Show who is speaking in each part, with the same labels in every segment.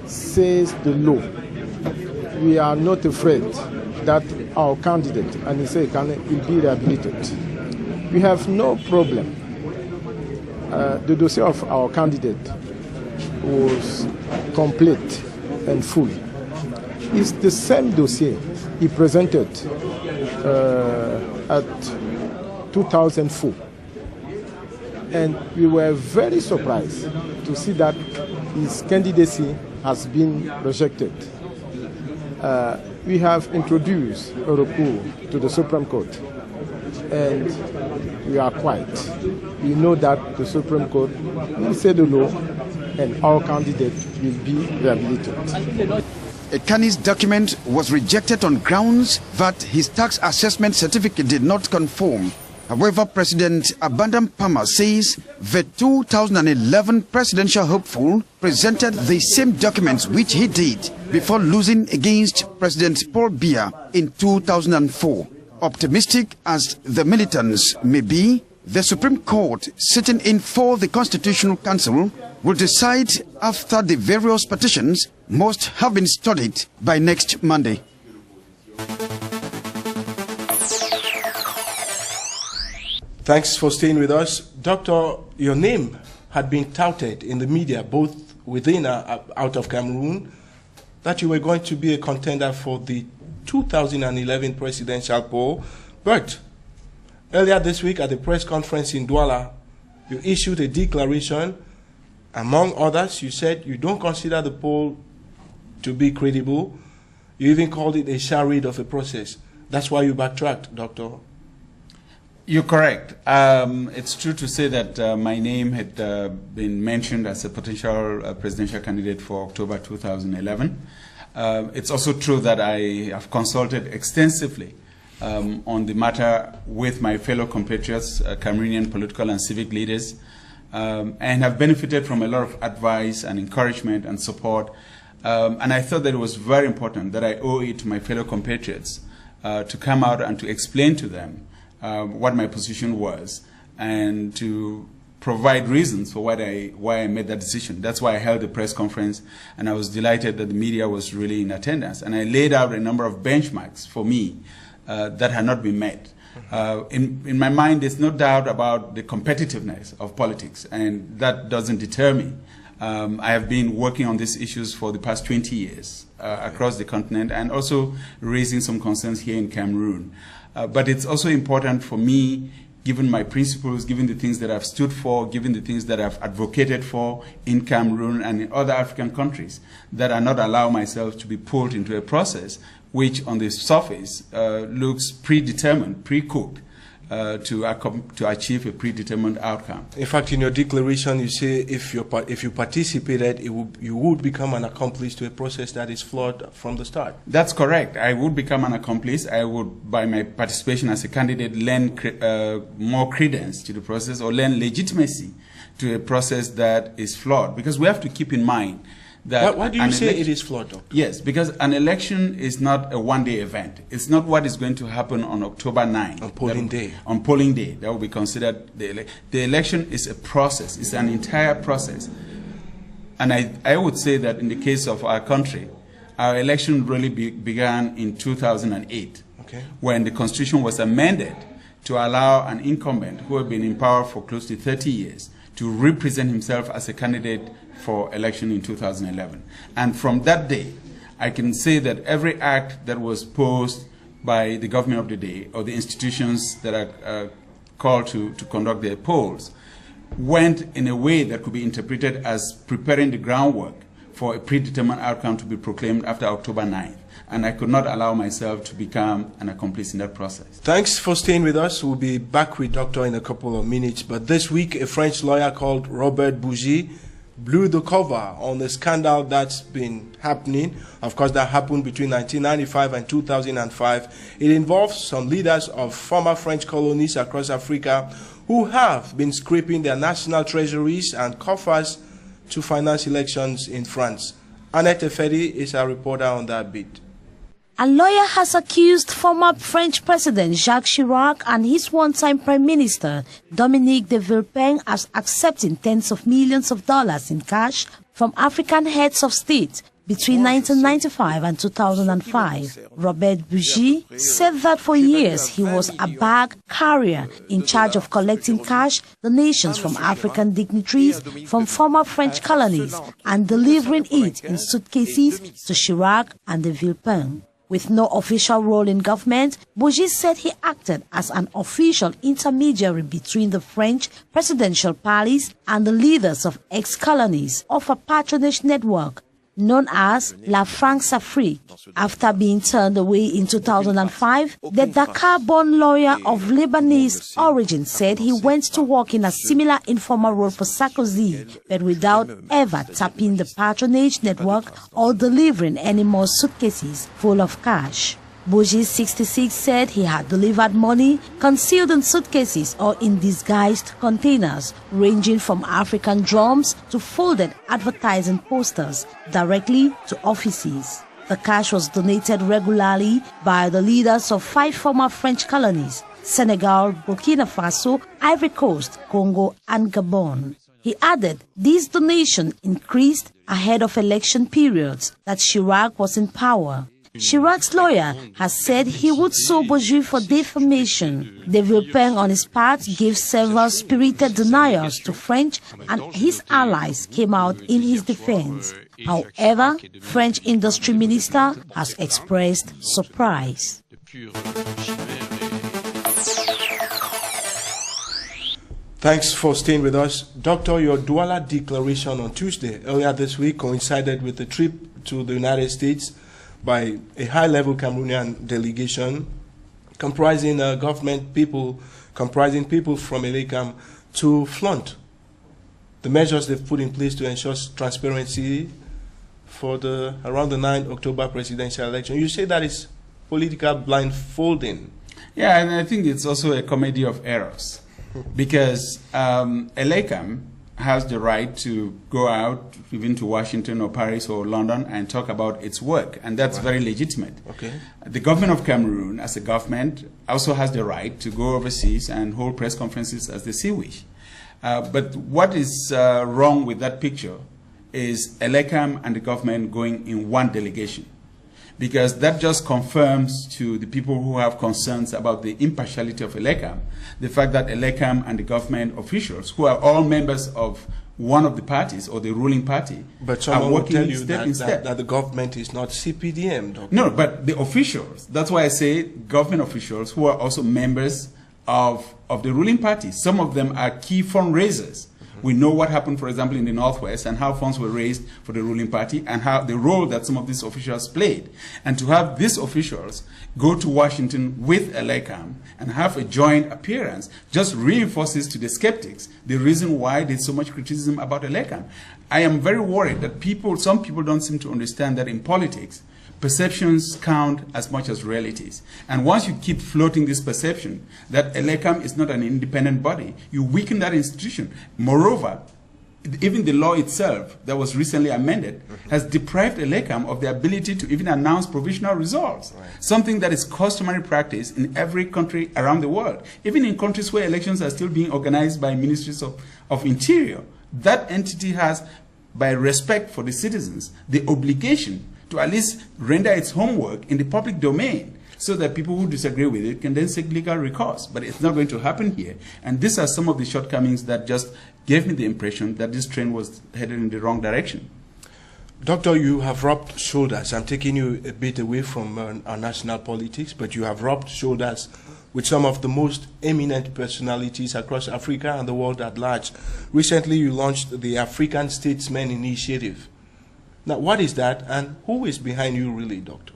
Speaker 1: says the law, we are not afraid that our candidate, and he said will be rehabilitated. We have no problem. The dossier of our candidate was complete and full. It's the same dossier he presented at 2004. And we were very surprised to see that his candidacy has been rejected. We have introduced a recours to the Supreme Court, and we are quiet. We know that the Supreme Court will say the law, and our candidate will be rehabilitated.
Speaker 2: A Kani's document was rejected on grounds that his tax assessment certificate did not conform. However, President Abandam Pama says the 2011 presidential hopeful presented the same documents which he did before losing against President Paul Biya in 2004. Optimistic as the militants may be, the Supreme Court, sitting in for the Constitutional Council, will decide after the various petitions must have been studied by next Monday.
Speaker 3: Thanks for staying with us. Doctor, your name had been touted in the media, both within and out of Cameroon, that you were going to be a contender for the 2011 presidential poll. But earlier this week at the press conference in Douala, you issued a declaration. Among others, you said you don't consider the poll to be credible. You even called it a charade of a process. That's why you backtracked, Doctor.
Speaker 4: You're correct. It's true to say that my name had been mentioned as a potential presidential candidate for October 2011. It's also true that I have consulted extensively on the matter with my fellow compatriots, Cameroonian political and civic leaders, and have benefited from a lot of advice and encouragement and support. And I thought that it was very important that I owe it to my fellow compatriots to come out and to explain to them what my position was, and to provide reasons for why I made that decision. That's why I held the press conference, and I was delighted that the media was really in attendance. And I laid out a number of benchmarks for me that had not been met. In my mind, there's no doubt about the competitiveness of politics, and that doesn't deter me. I have been working on these issues for the past 20 years across the continent, and also raising some concerns here in Cameroon. But it's also important for me, given my principles, given the things that I've stood for, given the things that I've advocated for in Cameroon and in other African countries, that I not allow myself to be pulled into a process which on the surface looks predetermined, pre-cooked, to achieve a predetermined outcome.
Speaker 3: In fact, in your declaration, you say if you participated, you would become an accomplice to a process that is flawed from the start.
Speaker 4: That's correct. I would become an accomplice. I would, by my participation as a candidate, lend more credence to the process, or lend legitimacy to a process that is flawed. Because we have to keep in mind that...
Speaker 3: Why do you say it is flawed, Doctor?
Speaker 4: Yes, because an election is not a one-day event. It's not what is going to happen on October 9th.
Speaker 3: On polling day.
Speaker 4: On polling day. That will be considered the election is a process. It's an entire process. And I would say that in the case of our country, our election really began in 2008, when the Constitution was amended to allow an incumbent who had been in power for close to 30 years to represent himself as a candidate for election in 2011. And from that day, I can say that every act that was posed by the government of the day, or the institutions that are called to conduct their polls, went in a way that could be interpreted as preparing the groundwork for a predetermined outcome to be proclaimed after October 9th. And I could not allow myself to become an accomplice in that process.
Speaker 3: Thanks for staying with us. We'll be back with Doctor in a couple of minutes. But this week, a French lawyer called Robert Bougie blew the cover on the scandal that's been happening. Of course, that happened between 1995 and 2005. It involves some leaders of former French colonies across Africa who have been scraping their national treasuries and coffers to finance elections in France. Annette Efedi is our reporter on that beat.
Speaker 5: A lawyer has accused former French President Jacques Chirac and his one-time Prime Minister Dominique de Villepin as accepting tens of millions of dollars in cash from African heads of state between 1995 and 2005. Robert Bougie said that for years he was a bag carrier in charge of collecting cash donations from African dignitaries from former French colonies and delivering it in suitcases to Chirac and de Villepin. With no official role in government, Bougie said he acted as an official intermediary between the French presidential palace and the leaders of ex-colonies of a patronage network known as La France-Afrique. After being turned away in 2005, the Dakar-born lawyer of Lebanese origin said he went to work in a similar informal role for Sarkozy, but without ever tapping the patronage network or delivering any more suitcases full of cash. Bougie, 66, said he had delivered money concealed in suitcases or in disguised containers, ranging from African drums to folded advertising posters directly to offices. The cash was donated regularly by the leaders of 5 former French colonies: Senegal, Burkina Faso, Ivory Coast, Congo, and Gabon. He added these donations increased ahead of election periods that Chirac was in power. Chirac's lawyer has said he would sue Bougie for defamation. De Villepin, on his part, gave several spirited denials to French, and his allies came out in his defense. However, French Industry Minister has expressed surprise.
Speaker 3: Thanks for staying with us. Doctor, your Douala declaration on Tuesday earlier this week coincided with a trip to the United States by a high-level Cameroonian delegation comprising people from Elekam to flaunt the measures they've put in place to ensure transparency for around the 9 October presidential election. You say that is political blindfolding.
Speaker 4: Yeah, and I think it's also a comedy of errors because Elekam has the right to go out even to Washington or Paris or London and talk about its work, and that's very legitimate.
Speaker 3: Okay.
Speaker 4: The government of Cameroon, as a government, also has the right to go overseas and hold press conferences as they see wish. But what is wrong with that picture is Elekam and the government going in one delegation, because that just confirms to the people who have concerns about the impartiality of Elekam, the fact that Elekam and the government officials, who are all members of one of the parties or the ruling party,
Speaker 3: but someone
Speaker 4: are working
Speaker 3: will tell you
Speaker 4: that
Speaker 3: the government is not CPDM, Doctor.
Speaker 4: No, but the officials, that's why I say government officials who are also members of the ruling party. Some of them are key fundraisers. We know what happened, for example, in the Northwest and how funds were raised for the ruling party and how the role that some of these officials played. And to have these officials go to Washington with Elekam and have a joint appearance just reinforces to the skeptics the reason why there's so much criticism about Elekam. I am very worried that some people don't seem to understand that in politics, perceptions count as much as realities. And once you keep floating this perception that Elekam is not an independent body, you weaken that institution. Moreover, even the law itself that was recently amended has deprived Elekam of the ability to even announce provisional results, something that is customary practice in every country around the world, even in countries where elections are still being organized by ministries of interior. That entity has, by respect for the citizens, the obligation to at least render its homework in the public domain so that people who disagree with it can then seek legal recourse. But it's not going to happen here. And these are some of the shortcomings that just gave me the impression that this train was headed in the wrong direction.
Speaker 3: Doctor, you have rubbed shoulders. I'm taking you a bit away from our national politics, but you have rubbed shoulders with some of the most eminent personalities across Africa and the world at large. Recently, you launched the African Statesmen Initiative. Now, what is that, and who is behind you really, Doctor?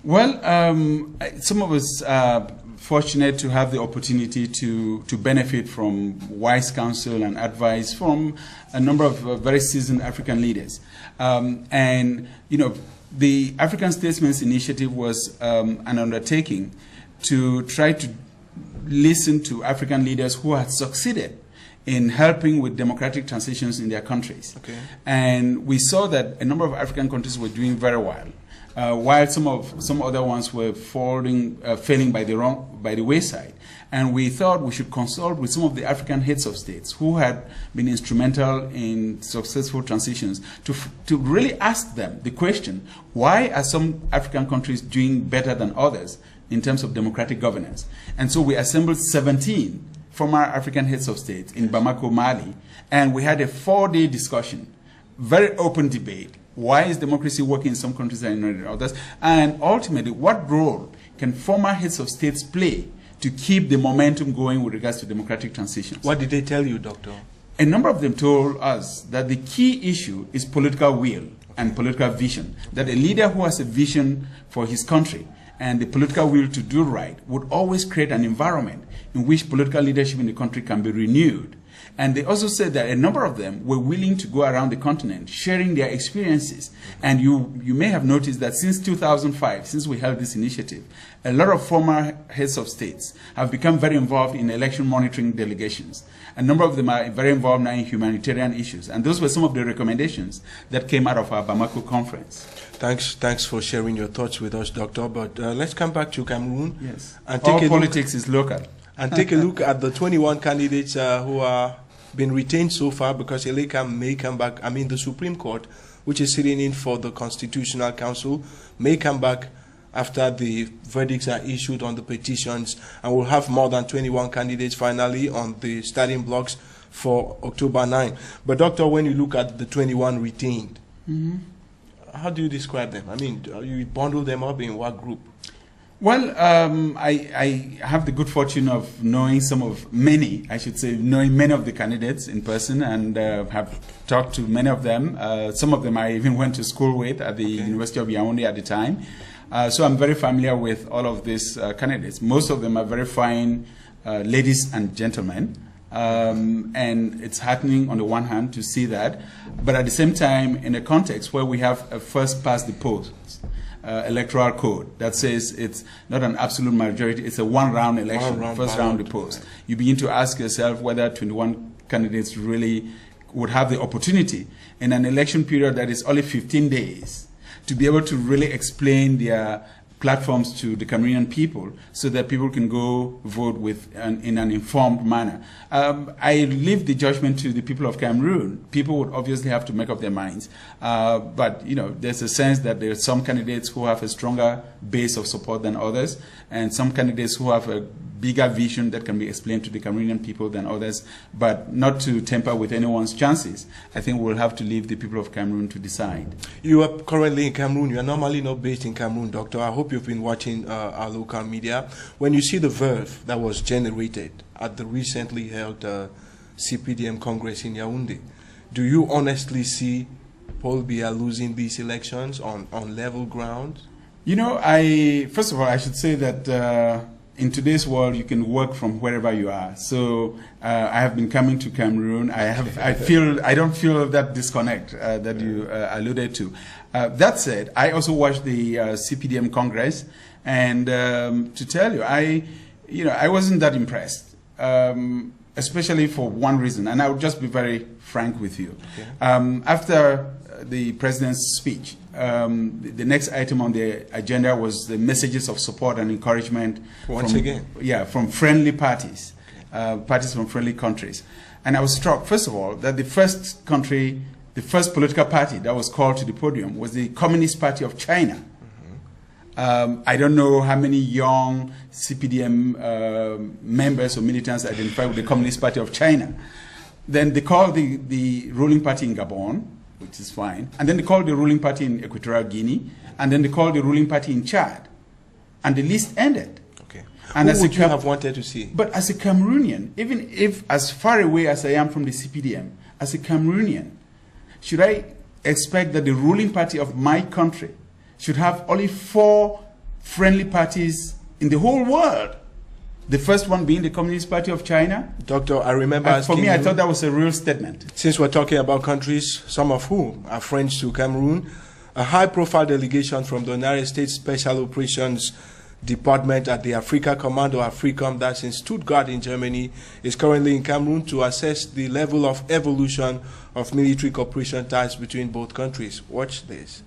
Speaker 4: Well, some of us are fortunate to have the opportunity to benefit from wise counsel and advice from a number of very seasoned African leaders. And, you know, the African Statesmen's Initiative was an undertaking to try to listen to African leaders who had succeeded in helping with democratic transitions in their countries.
Speaker 3: Okay.
Speaker 4: And we saw that a number of African countries were doing very well, while some other ones were failing by the wayside. And we thought we should consult with some of the African heads of states who had been instrumental in successful transitions to really ask them the question, why are some African countries doing better than others in terms of democratic governance? And so we assembled 17 former African heads of state in Bamako, Mali, and we had a 4-day discussion, very open debate. Why is democracy working in some countries and in others? And ultimately, what role can former heads of states play to keep the momentum going with regards to democratic transitions?
Speaker 3: What did they tell you, Doctor?
Speaker 4: A number of them told us that the key issue is political will and political vision, that a leader who has a vision for his country and the political will to do right would always create an environment in which political leadership in the country can be renewed. And they also said that a number of them were willing to go around the continent sharing their experiences. And you may have noticed that since 2005, since we held this initiative, a lot of former heads of states have become very involved in election monitoring delegations. A number of them are very involved now in humanitarian issues. And those were some of the recommendations that came out of our Bamako conference.
Speaker 3: Thanks for sharing your thoughts with us, Doctor. But let's come back to Cameroon.
Speaker 4: Yes.
Speaker 3: And take
Speaker 4: All politics is local.
Speaker 3: And take a look at the 21 candidates who are been retained so far, because Eleka may come back. I mean, the Supreme Court, which is sitting in for the Constitutional Council, may come back after the verdicts are issued on the petitions, and we'll have more than 21 candidates finally on the starting blocks for October 9. But Doctor, when you look at the 21 retained, how do you describe them? I mean, you bundle them up in what group?
Speaker 4: Well, I have the good fortune of knowing knowing many of the candidates in person, and have talked to many of them. Some of them I even went to school with at the University of Yaoundé at the time. So I'm very familiar with all of these candidates. Most of them are very fine ladies and gentlemen. And it's heartening on the one hand to see that, but at the same time, in a context where we have a first past the post electoral code that says it's not an absolute majority, it's a one-round election, first round the post. You begin to ask yourself whether 21 candidates really would have the opportunity in an election period that is only 15 days to be able to really explain their platforms to the Cameroonian people so that people can go vote in an informed manner. I leave the judgment to the people of Cameroon. People would obviously have to make up their minds. But, there's a sense that there are some candidates who have a stronger base of support than others, and some candidates who have a bigger vision that can be explained to the Cameroonian people than others, but not to tamper with anyone's chances. I think we'll have to leave the people of Cameroon to decide. You are currently in Cameroon. You are normally not based in Cameroon, Doctor. I hope you've been watching our local media. When you see the verve that was generated at the recently held CPDM Congress in Yaoundé, do you honestly see Paul Biya losing these elections on level ground? First of all, I should say that in today's world, you can work from wherever you are. So I have been coming to Cameroon. I don't feel that disconnect that you alluded to. That said, I also watched the CPDM Congress, and to tell you, I wasn't that impressed, especially for one reason, and I would just be very frank with you. Okay. After the president's speech, the next item on the agenda was the messages of support and encouragement from friendly parties, parties from friendly countries. And I was struck, first of all, that the first political party that was called to the podium was the Communist Party of China. I don't know how many young CPDM members or militants identify with the Communist Party of China. Then they called the ruling party in Gabon, which is fine. And then they called the ruling party in Equatorial Guinea. And then they called the ruling party in Chad. And the list ended. Okay. And who would you have wanted to see? But as a Cameroonian, even if as far away as I am from the CPDM, as a Cameroonian, should I expect that the ruling party of my country should have only 4 friendly parties in the whole world? The first one being the Communist Party of China. Doctor, I remember asking you, for me, I thought that was a real statement. Since we're talking about countries, some of whom are friends to Cameroon, a high-profile delegation from the United States Special Operations
Speaker 3: department at the Africa Command, or AFRICOM, that's in Stuttgart in Germany, is currently in Cameroon to assess the level of evolution of military cooperation ties between both countries. Watch this.